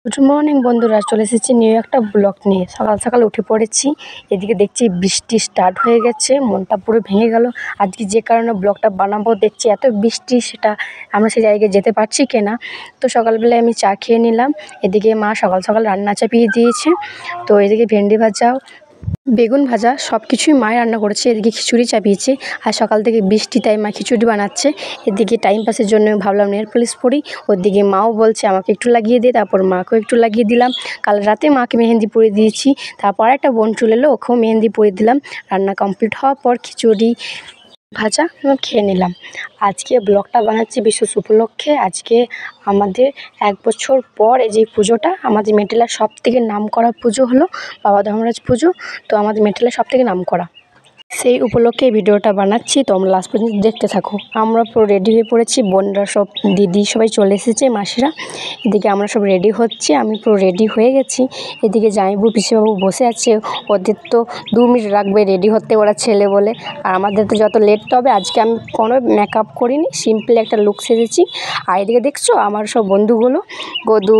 Good morning বন্ধুরা, চলে এসেছি নিউ একটা ব্লগ নিয়ে। সকাল সকাল উঠে পড়েছি, এদিকে দেখছি বৃষ্টি স্টার্ট হয়ে গেছে। মনটা পুরো ভেঙে গেল। আজকে যে কারণে ব্লগটা বানাবো, দেখছি এত বৃষ্টি, সেটা আমরা সেই জায়গায় যেতে পারছি কিনা। তো সকালবেলায় আমি চা খেয়ে নিলাম। এদিকে মা সকাল সকাল রান্না চাপিয়ে দিয়েছে। তো এদিকে ভেন্ডি ভাজা, বেগুন ভাজা সব কিছুই মায় রান্না করেছে। এদিকে খিচুড়ি চাপিয়েছে, আর সকাল থেকে বৃষ্টি, তাই মা খিচুড়ি বানাচ্ছে। এদিকে টাইম পাসের জন্য ভাবলাম নেল পলিশ পরি। ওদিকে মাও বলছে আমাকে একটু লাগিয়ে দে, তারপর মাকেও একটু লাগিয়ে দিলাম। কাল রাতে মাকে মেহেন্দি পরিয়ে দিয়েছি, তারপর একটা বোন চলে এলো, ওকেও মেহেন্দি পরিয়ে দিলাম। রান্না কমপ্লিট হওয়ার পর খিচুড়ি ভাজা খেয়ে নিলাম। আজকে ব্লগটা বানাচ্ছি বিশেষ উপলক্ষে। আজকে আমাদের 1 বছর পর এই যে পুজোটা, আমাদের মেটেলার সবথেকে নামকরা পুজো হলো বাবা ধর্মরাজ পুজো। তো আমাদের মেটেলার সবথেকে নামকরা, সেই উপলক্ষে ভিডিওটা বানাচ্ছি। তোমরা লাস্ট পর্যন্ত দেখতে থাকো। আমরা পুরো রেডি হয়ে পড়েছি, বোনরা সব, দিদি সবাই চলে এসেছে, মাসিরা। এদিকে আমরা সব রেডি হচ্ছি, আমি পুরো রেডি হয়ে গেছি। এদিকে জামাইবাবু পিসিবাবু বসে আছে, ওদের তো 2 মিনিট লাগবে রেডি হতে, ওরা ছেলে বলে। আর আমাদের তো যত লেট হবে। আজকে আমি কোনো মেকআপ করিনি, সিম্পল একটা লুক সেজেছি। আর এদিকে দেখছো আমার সব বন্ধুগুলো, গদু,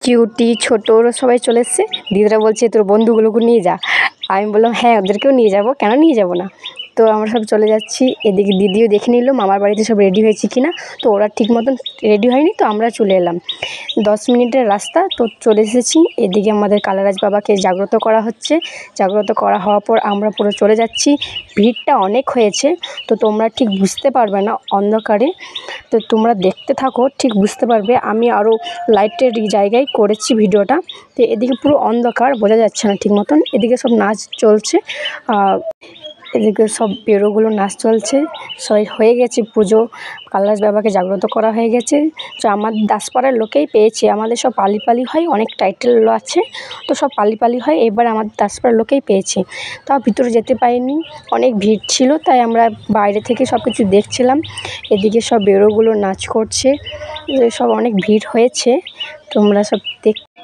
কিউটি, ছোটো, ওরা সবাই চলে এসছে। দিদিরা বলছে তোর বন্ধুগুলোকে নিয়ে যা। আমি বললাম হ্যাঁ, ওদেরকেও নিয়ে যাব, কেন নিয়ে যাব না। তো আমরা সব চলে যাচ্ছি। এদিকে দিদিও দেখে নিল মামার বাড়িতে সব রেডি হয়েছি কি না। তো ওরা ঠিক মতন রেডি হয়নি, তো আমরা চলে এলাম। 10 মিনিটের রাস্তা, তো চলে এসেছি। এদিকে আমাদের কালারাজ বাবাকে জাগ্রত করা হচ্ছে। জাগ্রত করা হওয়ার পর আমরা পুরো চলে যাচ্ছি। ভিড়টা অনেক হয়েছে, তো তোমরা ঠিক বুঝতে পারবে না অন্ধকারে। তো তোমরা দেখতে থাকো, ঠিক বুঝতে পারবে। আমি আরও লাইটের জায়গায় করেছি ভিডিওটা। তো এদিকে পুরো অন্ধকার, বোঝা যাচ্ছে না ঠিক মতন। এদিকে সব নাচ চলছে, এদিকে সব বেরোগুলো নাচ চলছে। সবাই হয়ে গেছে পুজো, কালারাজ বাবাকে জাগ্রত করা হয়ে গেছে। তো আমার দাসপাড়ার লোকেই পেয়েছে, আমাদের সব পালি পালি হয়, অনেক টাইটেল আছে, তো সব পালি পালি হয়। এবার আমাদের দাসপাড়ার লোকেই পেয়েছে। তাও ভিতরে যেতে পারিনি, অনেক ভিড় ছিল, তাই আমরা বাইরে থেকে সব কিছু দেখছিলাম। এদিকে সব বেরোগুলো নাচ করছে, সব অনেক ভিড় হয়েছে।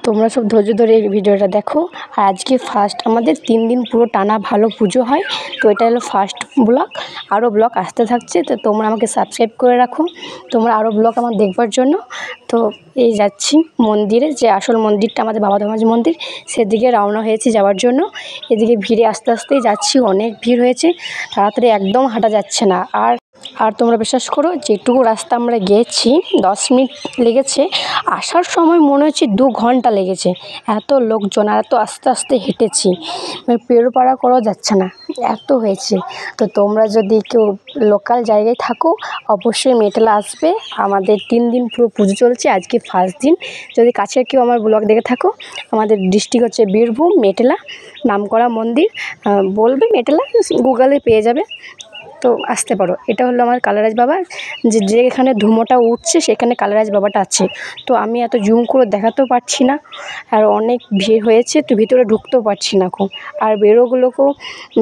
তোমরা সব ধৈর্য ধরে এই ভিডিওটা দেখো। আর আজকে ফার্স্ট, আমাদের 3 দিন পুরো টানা ভালো পুজো হয়। তো এটা হলো ফার্স্ট ব্লগ, আরও ব্লগ আসতে থাকছে। তো তোমরা আমাকে সাবস্ক্রাইব করে রাখো, তোমরা আরও ব্লগ আমার দেখবার জন্য। তো এই যাচ্ছি মন্দিরে, যে আসল মন্দিরটা আমাদের বাবা ধর্মরাজ মন্দির, সেদিকে রওনা হয়েছি যাওয়ার জন্য। এদিকে ভিড়ে আস্তে আস্তেই যাচ্ছি, অনেক ভিড় হয়েছে, তাড়াতাড়ি একদম হাঁটা যাচ্ছে না। আর তোমরা বিশ্বাস করো, যেটুকু রাস্তা আমরা গেছি 10 মিনিট লেগেছে, আসার সময় মনে হচ্ছে 2 ঘন্টা লেগেছে। এত লোকজন, আর এত আস্তে আস্তে হেঁটেছি, পেরোপাড়া করাও যাচ্ছে না, এত হয়েছে। তো তোমরা যদি কেউ লোকাল জায়গায় থাকো, অবশ্যই মেটেলা আসবে। আমাদের 3 দিন পুরো পুজো চলছে, আজকে ফার্স্ট দিন। যদি কাছের কেউ আমার ব্লগ দেখে থাকো, আমাদের ডিস্ট্রিক্ট হচ্ছে বীরভূম, মেটেলা নামকরা মন্দির। বলবে মেটেলা, গুগলে পেয়ে যাবে, তো আসতে পারো। এটা হলো আমার কালারাজ বাবা, যেখানে ধুমোটা উঠছে সেখানে কালারাজ বাবাটা আছে। তো আমি এত জুম করে দেখাতেও পারছি না, আর অনেক ভিড় হয়েছে, তো ভিতরে ঢুকতেও পারছি না খুব, আর বেরোগুলোকেও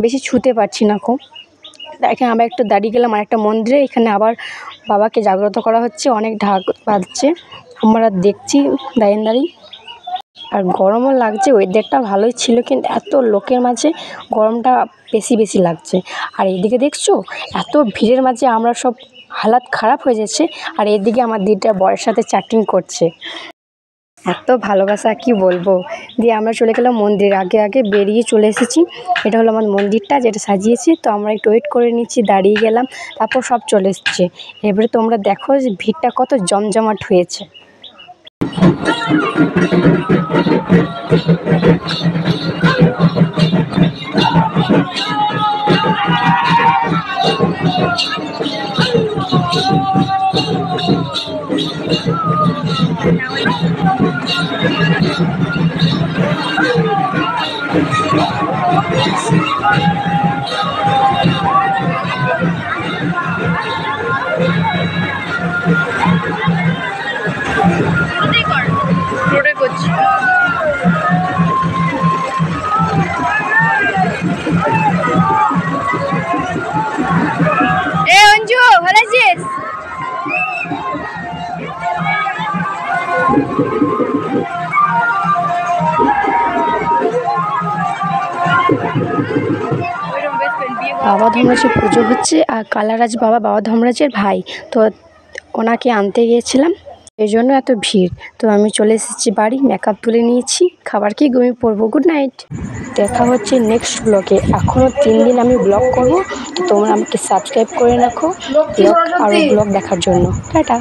বেশি ছুঁতে পারছি না খুব। এখানে আমরা একটু দাঁড়িয়ে গেলাম আর একটা মন্দিরে, এখানে আবার বাবাকে জাগ্রত করা হচ্ছে, অনেক ঢাক বাজছে, আমরা দেখছি দাঁড়িয়ে। আর গরমও লাগছে, ওয়েদারটা ভালোই ছিল, কিন্তু এত লোকের মাঝে গরমটা বেশি লাগছে। আর এদিকে দেখছো, এত ভিড়ের মাঝে আমরা সব হালাত খারাপ হয়ে যাচ্ছে। আর এদিকে আমার দিদিটা বরের সাথে চ্যাটিং করছে, এত ভালোবাসা কি বলবো। দিয়ে আমরা চলে গেলাম মন্দির, আগে বেরিয়ে চলে এসেছি। এটা হলো আমার মন্দিরটা, যেটা সাজিয়েছি। তো আমরা একটু ওয়েট করে নিচ্ছি, দাঁড়িয়ে গেলাম, তারপর সব চলে এসছে। এবারে তোমরা দেখো যে ভিড়টা কত জমজমাট হয়েছে। বাবা ধর্মরাজের পুজো হচ্ছে, আর কালারাজ বাবা বাবা ধর্মরাজের ভাই, তো ওনাকে আনতে গিয়েছিলাম। এই জন্য এত ভিড়। তো আমি চলে এসেছি বাড়ি, মেকআপ তুলে নিয়েছি, খাবার খেয়ে ঘুমিয়ে পড়বো। Good night. দেখা হচ্ছে নেক্সট ব্লগে। এখনও 3 দিন আমি ব্লগ করব, তো তোমরা আমাকে সাবস্ক্রাইব করে রাখো ব্লগ আরও ব্লগ দেখার জন্য। টাটা।